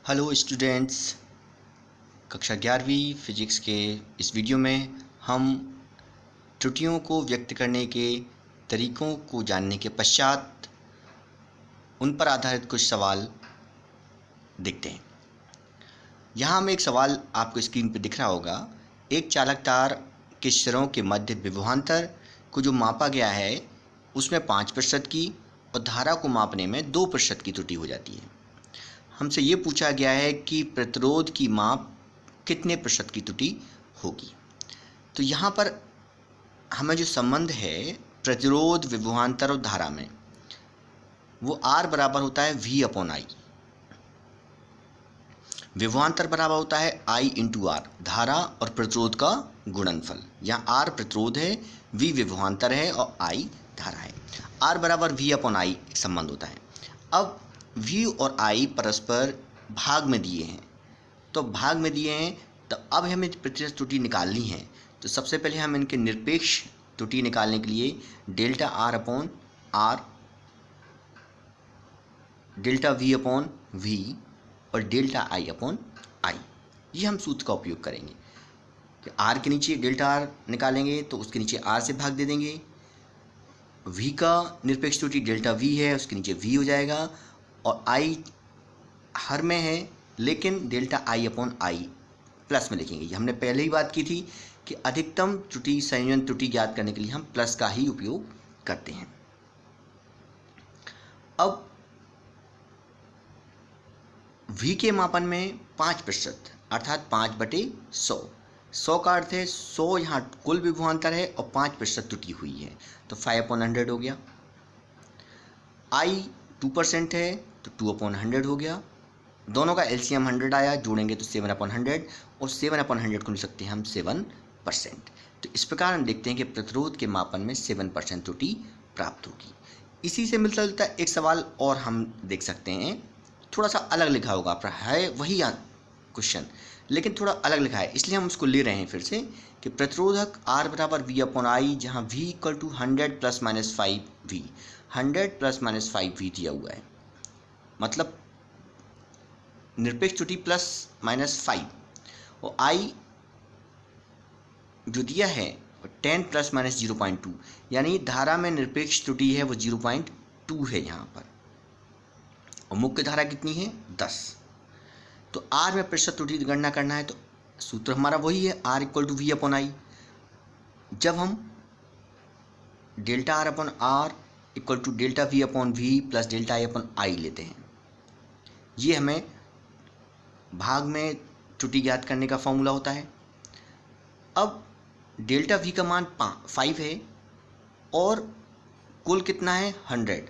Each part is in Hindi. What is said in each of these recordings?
हेलो स्टूडेंट्स, कक्षा 11वीं फिजिक्स के इस वीडियो में हम त्रुटियों को व्यक्त करने के तरीकों को जानने के पश्चात उन पर आधारित कुछ सवाल देखते हैं। यहाँ हम एक सवाल आपको स्क्रीन पर दिख रहा होगा। एक चालक तार के सिरों के मध्य विभवांतर को जो मापा गया है उसमें 5% की और धारा को मापने में 2% की त्रुटि हो जाती है। हमसे ये पूछा गया है कि प्रतिरोध की माप कितने प्रतिशत की त्रुटि होगी। तो यहाँ पर हमें जो संबंध है प्रतिरोध विभवांतर और धारा में, वो R बराबर होता है V/I। विभवांतर बराबर होता है I × R, धारा और प्रतिरोध का गुणनफल। यहाँ R प्रतिरोध है, V विभवांतर है और I धारा है। R बराबर V/I संबंध होता है। अब V और I परस्पर भाग में दिए हैं, तो भाग में दिए हैं तो अब हमें प्रतिशत त्रुटि निकालनी है। तो सबसे पहले हम इनके निरपेक्ष त्रुटि निकालने के लिए डेल्टा R/R, डेल्टा V/V और डेल्टा I/I, ये हम सूत्र का उपयोग करेंगे कि R के नीचे डेल्टा R निकालेंगे तो उसके नीचे R से भाग दे देंगे। V का निरपेक्ष त्रुटि डेल्टा V है, उसके नीचे V हो जाएगा और I हर में है लेकिन डेल्टा I/I प्लस में लिखेंगे। हमने पहले ही बात की थी कि अधिकतम त्रुटि संयोजन त्रुटि ज्ञात करने के लिए हम प्लस का ही उपयोग करते हैं। अब V के मापन में 5% अर्थात 5/100। 100 का अर्थ है 100 यहाँ कुल विभवांतर है और 5% त्रुटि हुई है, तो 5/100 हो गया। I 2% है तो 2/100 हो गया। दोनों का LCM 100 आया, जोड़ेंगे तो 7/100 और 7/100 को लिख सकते हैं हम 7%। तो इस प्रकार हम देखते हैं कि प्रतिरोध के मापन में 7% त्रुटि प्राप्त होगी। इसी से मिलता जुलता एक सवाल और हम देख सकते हैं, थोड़ा सा अलग लिखा होगा, आपका है वही क्वेश्चन लेकिन थोड़ा अलग लिखा है, इसलिए हम उसको ले रहे हैं फिर से कि प्रतिरोधक R बराबर V/I, जहाँ V = 100 ± 5V, 100 ± 5V दिया हुआ है, मतलब निरपेक्ष त्रुटि ±5 और I जो दिया है 10 ± 0.2, यानी धारा में निरपेक्ष त्रुटि है वो 0.2 है यहाँ पर, और मुख्य धारा कितनी है 10। तो R में प्रतिशत त्रुटि की गणना करना है तो सूत्र हमारा वही है R = V/I। जब हम delta R/R = delta V/V plus delta I/I लेते हैं, ये हमें भाग में त्रुटि ज्ञात करने का फॉर्मूला होता है। अब डेल्टा V का मान 5 है और कुल कितना है 100,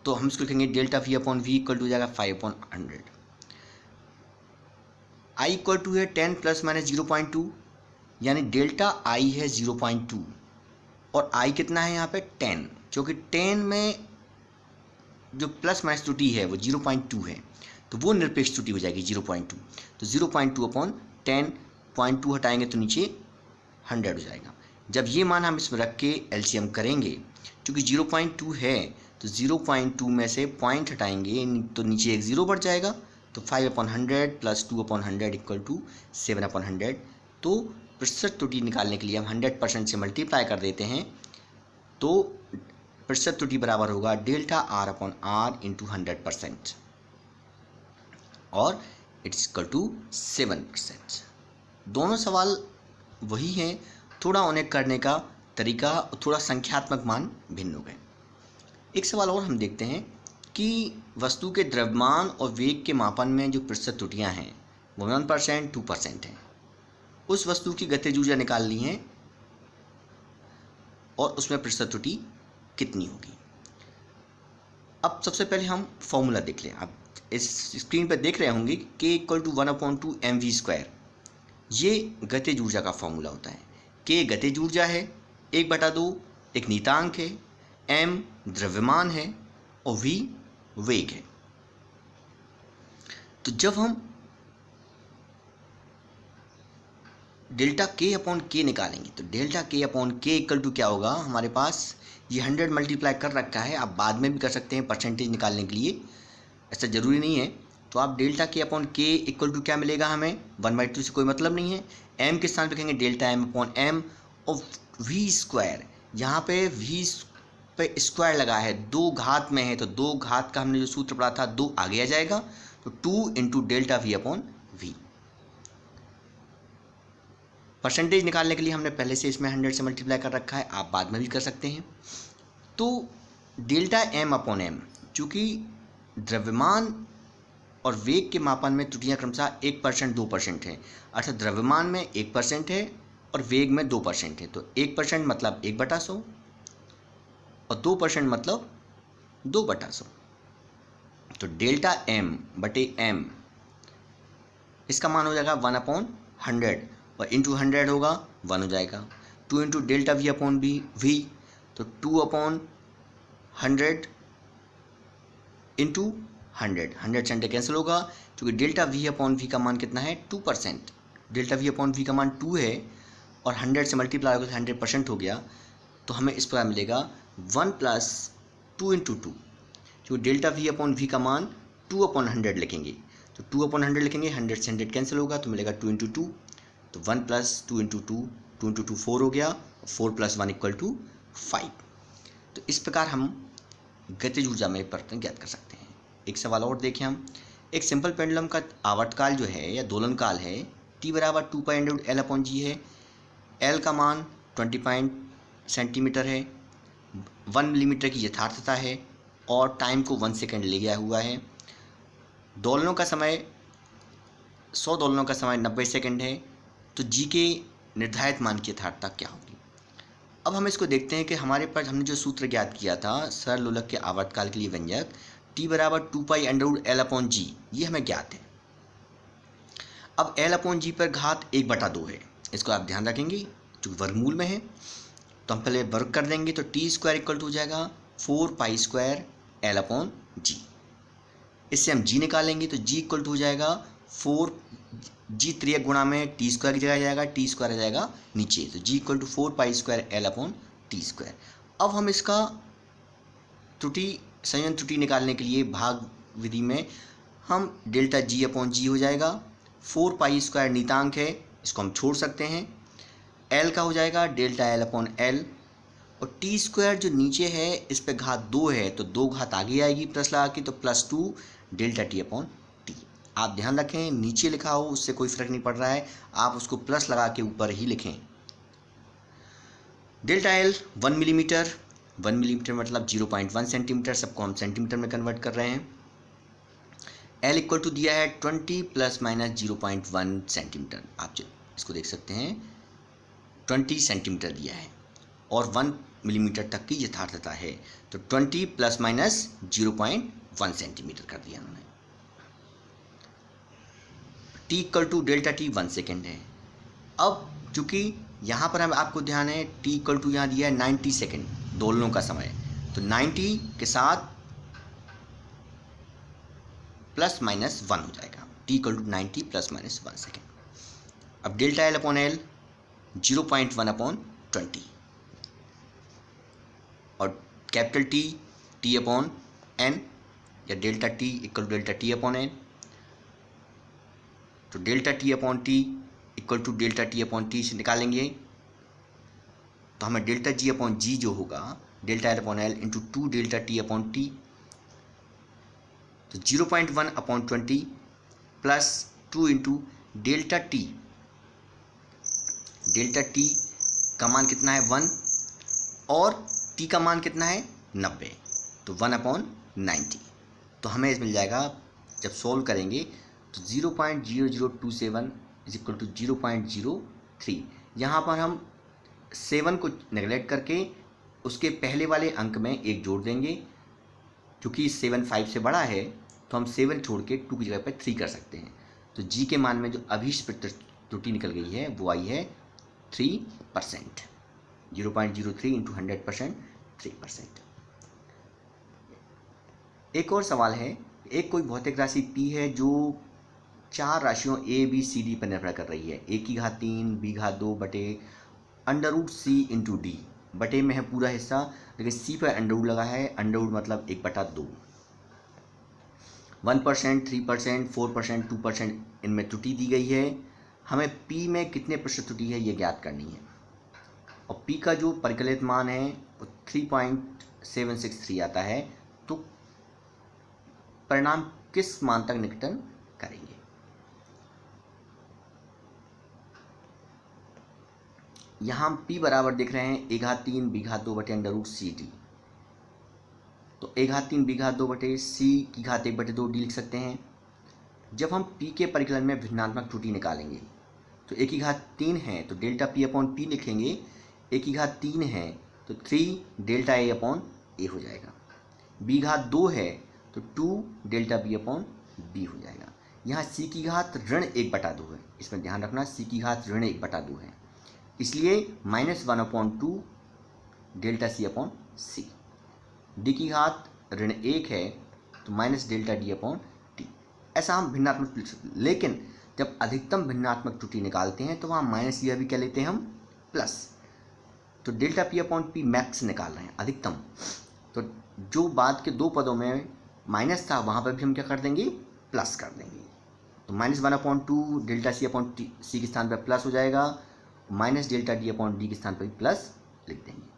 तो हम इसको लिखेंगे डेल्टा V/V = जाएगा 5/100। I = है 10 ± 0.2, यानी डेल्टा I है 0.2 और I कितना है यहाँ पे 10, क्योंकि 10 में जो प्लस माइनस त्रुटि है वो 0.2 है, तो वो निरपेक्ष त्रुटि हो जाएगी 0.2। तो 0.2/10, 0.2 हटाएंगे तो नीचे 100 हो जाएगा। जब ये मान हम इसमें रख के LCM करेंगे, क्योंकि 0.2 है तो 0.2 में से पॉइंट हटाएंगे तो नीचे एक 0 बढ़ जाएगा, तो 5/100 + 2/100 = 7/100। तो प्रतिशत त्रुटि निकालने के लिए हम 100% से मल्टीप्लाई कर देते हैं, तो प्रतिशत त्रुटि बराबर होगा डेल्टा R/R × 100% और इट्स इक्वल टू 7%। दोनों सवाल वही हैं, थोड़ा उन्हें करने का तरीका, थोड़ा संख्यात्मक मान भिन्न हो गए। एक सवाल और हम देखते हैं कि वस्तु के द्रव्यमान और वेग के मापन में जो प्रतिशत त्रुटियां हैं वो 1%, 2% हैं। उस वस्तु की गतिज ऊर्जा निकालनी है और उसमें प्रतिशत त्रुटि कितनी होगी। अब सबसे पहले हम फॉर्मूला देख लें। आप इस स्क्रीन पर देख रहे होंगे K = 1/2 mv²। ये गतिज ऊर्जा का फॉर्मूला होता है। K गतिज ऊर्जा है, 1/2 एक नियतांक है, m द्रव्यमान है और v वेग है। तो जब हम डेल्टा K/K निकालेंगे तो डेल्टा K/K = क्या होगा, हमारे पास ये 100 मल्टीप्लाई कर रखा है, आप बाद में भी कर सकते हैं परसेंटेज निकालने के लिए, ऐसा ज़रूरी नहीं है। तो आप डेल्टा के अपॉन के इक्वल टू क्या मिलेगा हमें, 1/2 से कोई मतलब नहीं है। एम के स्थान पे लिखेंगे डेल्टा एम अपॉन एम और वी स्क्वायर, यहाँ पे वी पे स्क्वायर लगा है, 2 घात में है तो 2 घात का हमने जो सूत्र पढ़ा था 2 आगे आ जाएगा, तो 2 into delta V upon V. Percentage निकालने के लिए हमने पहले से इसमें 100 से मल्टीप्लाई कर रखा है, आप बाद में भी कर सकते हैं। तो डेल्टा एम अपॉन एम, चूँकि द्रव्यमान और वेग के मापन में त्रुटियां क्रमशः 1%, 2% है, अर्थात द्रव्यमान में 1% है और वेग में 2% है, तो 1% मतलब 1/100 और 2% मतलब 2/100। तो डेल्टा एम बटे एम, इसका मान हो जाएगा 1/100 और इंटू 100 होगा 1 हो जाएगा। 2 into delta V upon V, तो 2/100 इंटू 100 से 100 कैंसिल होगा, क्योंकि डेल्टा वी अपॉन वी का मान कितना है 2%। डेल्टा वी अपॉन वी का मान 2 है और 100 से मल्टीप्लाई होगा तो 100% हो गया, तो हमें इस प्रकार मिलेगा 1 प्लस 2 इंटू 2, क्योंकि डेल्टा वी अपॉन वी का मान 2/100 लिखेंगे, तो 2/100 लिखेंगे, 100 से 100 कैंसिल होगा तो मिलेगा 2 इंटू 2, तो 1 प्लस 2 इंटू 2, 2 इंटू 2 4 हो गया, 4 प्लस 1 इक्वल टू 5। तो इस प्रकार हम गतिज ऊर्जा में परिवर्तन ज्ञात कर सकते हैं। एक सवाल और देखें हम, एक सिंपल पेंडुलम का आवर्तकाल जो है या दोलन काल है t बराबर 2π/L/g है। L का मान 20 सेंटीमीटर है, 1 मिलीमीटर की यथार्थता है और टाइम को 1 सेकेंड ले गया हुआ है। दोलनों का समय 100 दोलनों का समय 90 सेकेंड है, तो जी के निर्धारित मान की यथार्थता क्या होगी। अब हम इसको देखते हैं कि हमारे पास हमने जो सूत्र ज्ञात किया था सरल लोलक के आवर्तकाल के लिए व्यंजक t बराबर 2π/L/g, ये हमें ज्ञात है। अब L/g पर घात 1/2 है, इसको आप ध्यान रखेंगे क्योंकि वर्गमूल में है, तो हम पहले वर्ग कर देंगे, तो टी स्क्वायर इक्वल टू हो जाएगा 4π² L/g। इससे हम g निकालेंगे तो g इक्वल टू हो जाएगा 4g 3 गुणा में टी स्क्वायर की जगह आ जाएगा, टी स्क्वायर आ जाएगा नीचे, तो g इक्वल टू 4π² L/t²। अब हम इसका संयोजन त्रुटि निकालने के लिए भाग विधि में हम डेल्टा जी अपॉन जी हो जाएगा, 4π² नीतांक है, इसको हम छोड़ सकते हैं, L का हो जाएगा डेल्टा L अपॉन L और टी स्क्वायर जो नीचे है इस पे घात 2 है तो 2 घात आगे आएगी प्लस लगा के, तो +2 डेल्टा टी अपॉन टी। आप ध्यान रखें नीचे लिखा हो उससे कोई फर्क नहीं पड़ रहा है, आप उसको प्लस लगा के ऊपर ही लिखें। डेल्टा एल 1 मिलीमीटर, 1 मिलीमीटर मतलब 0.1 सेंटीमीटर, सबको हम सेंटीमीटर में कन्वर्ट कर रहे हैं। एल इक्वल टू दिया है 20 ± 0.1 सेंटीमीटर, आप इसको देख सकते हैं 20 सेंटीमीटर दिया है और 1 मिलीमीटर तक की यथार्थता है, तो 20 ± 0.1 सेंटीमीटर कर दिया उन्होंने। T equal to delta T 1 second है। अब चूंकि यहाँ पर हम आपको ध्यान है टी इक्वल टू यहाँ दिया है 90 सेकेंड दोलनों का समय, तो 90 के साथ +-1 हो जाएगा, टी इक्वल टू 90 +-1 सेकेंड। अब डेल्टा एल अपॉन एल 0.1/20 और capital T T upon N या delta T equal to delta T upon N, तो delta T upon T equal to delta T upon T से निकालेंगे तो हमें डेल्टा जी अपॉन जी जो होगा delta L upon L into 2 delta T upon T, तो 0.1/20 +2 इंटू डेल्टा टी का मान कितना है 1 और टी का मान कितना है 90, तो 1/90, तो हमें मिल जाएगा जब सॉल्व करेंगे तो 0.0027 = 0.03। यहाँ पर हम 7 को नेगलेक्ट करके उसके पहले वाले अंक में 1 जोड़ देंगे, क्योंकि 7 5 से बड़ा है तो हम 7 छोड़ के 2 की जगह पर 3 कर सकते हैं, तो जी के मान में जो अभीष्ट त्रुटि निकल गई है वो आई है 3%, 0.03 × 100% 3%। एक और सवाल है, एक कोई भौतिक राशि P है जो 4 राशियों A B C D पर निर्भर कर रही है, A की घात 3 B घात 2 बटे √C × D, बटे में है पूरा हिस्सा लेकिन C पर अंडर रूट लगा है, अंडर रूट मतलब 1/2। 1%, 3%, 4%, 2% इनमें त्रुटि दी गई है। हमें P में कितने प्रतिशत त्रुटि है ये ज्ञात करनी है, और P का जो परिकलित मान है वो 3.763 आता है। तो परिणाम किस मान तक निकटन करेंगे? यहाँ हम P बराबर देख रहे हैं a3 b2/√CT। तो a3 b2/C/1/2 d लिख सकते हैं। जब हम P के परिकलन में भिन्नात्मक त्रुटि निकालेंगे तो a3 है तो डेल्टा P/P लिखेंगे। a3 है तो 3 डेल्टा A/A हो जाएगा। b2 है तो 2 डेल्टा B/B हो जाएगा। यहाँ C⁻1/2 है, इसमें ध्यान रखना C⁻1/2 है, इसलिए -1/2 डेल्टा C/C। D⁻1 है तो माइनस डेल्टा D/T। ऐसा हम भिन्नात्मक लिख सकते हैं, लेकिन जब अधिकतम भिन्नात्मक त्रुटि निकालते हैं तो वहाँ माइनस या भी क्या लेते हैं हम, प्लस। तो डेल्टा P/P मैक्स निकाल रहे हैं, अधिकतम। तो जो बाद के दो पदों में माइनस था वहाँ पर भी हम क्या कर देंगे, प्लस कर देंगे। तो -1/2 डेल्टा C/C के स्थान पर प्लस हो जाएगा, माइनस डेल्टा D/D के स्थान पर भी प्लस लिख देंगे।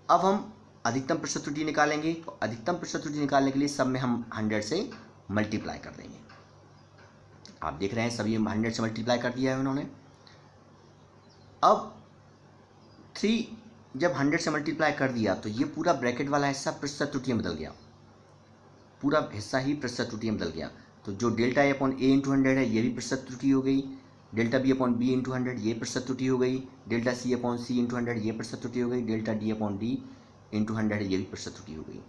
अब हम अधिकतम प्रतिशत त्रुटि निकालेंगे, तो अधिकतम प्रतिशत त्रुटि निकालने के लिए सब में हम 100 से मल्टीप्लाई कर देंगे। आप देख रहे हैं सभी 100 से मल्टीप्लाई कर दिया है उन्होंने। अब 3 जब 100 से मल्टीप्लाई कर दिया तो ये पूरा ब्रैकेट वाला हिस्सा प्रतिशत त्रुटि में बदल गया, पूरा हिस्सा ही प्रतिशत त्रुटि में बदल गया। तो जो डेल्टा A/A/100 है ये भी प्रतिशत त्रुटि हो गई, डेल्टा B/B/100 ये प्रतिशत त्रुटि हो गई, डेल्टा C/C/100 ये प्रतिशत त्रुटि हो गई, डेल्टा D/D/100 ये भी प्रतिशत त्रुटि हो गई।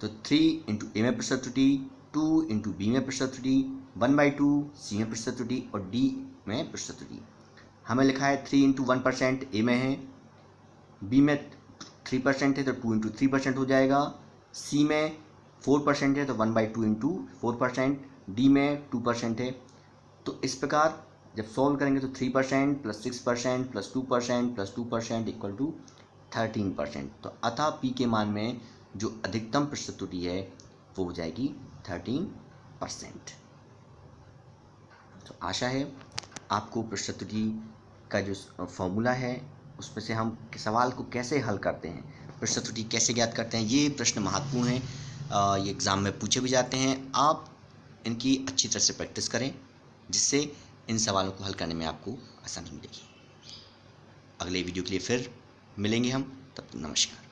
तो 3 × A में प्रतिशत त्रुटि, 2 × B में प्रतिशत त्रुटि, 1/2 C में प्रतिशत त्रुटि और D में प्रतिशत त्रुटि। हमें लिखा है 3 × 1% A में है, B में 3% है तो 2 × 3% हो जाएगा, C में 4% है तो 1/2 × 4%, D में 2% है। तो इस प्रकार जब सॉल्व करेंगे तो 3% + 6% + 2% + 2% = 13%। तो अतः P के मान में जो अधिकतम प्रतिशत त्रुटि है वो हो जाएगी 13%। तो आशा है आपको प्रतिशत त्रुटि का जो फॉर्मूला है उसमें से हम सवाल को कैसे हल करते हैं, प्रतिशत त्रुटि कैसे ज्ञात करते हैं, ये प्रश्न महत्वपूर्ण हैं। ये एग्ज़ाम में पूछे भी जाते हैं। आप इनकी अच्छी तरह से प्रैक्टिस करें जिससे इन सवालों को हल करने में आपको आसानी मिलेगी। अगले वीडियो के लिए फिर मिलेंगे हम, तब तक नमस्कार।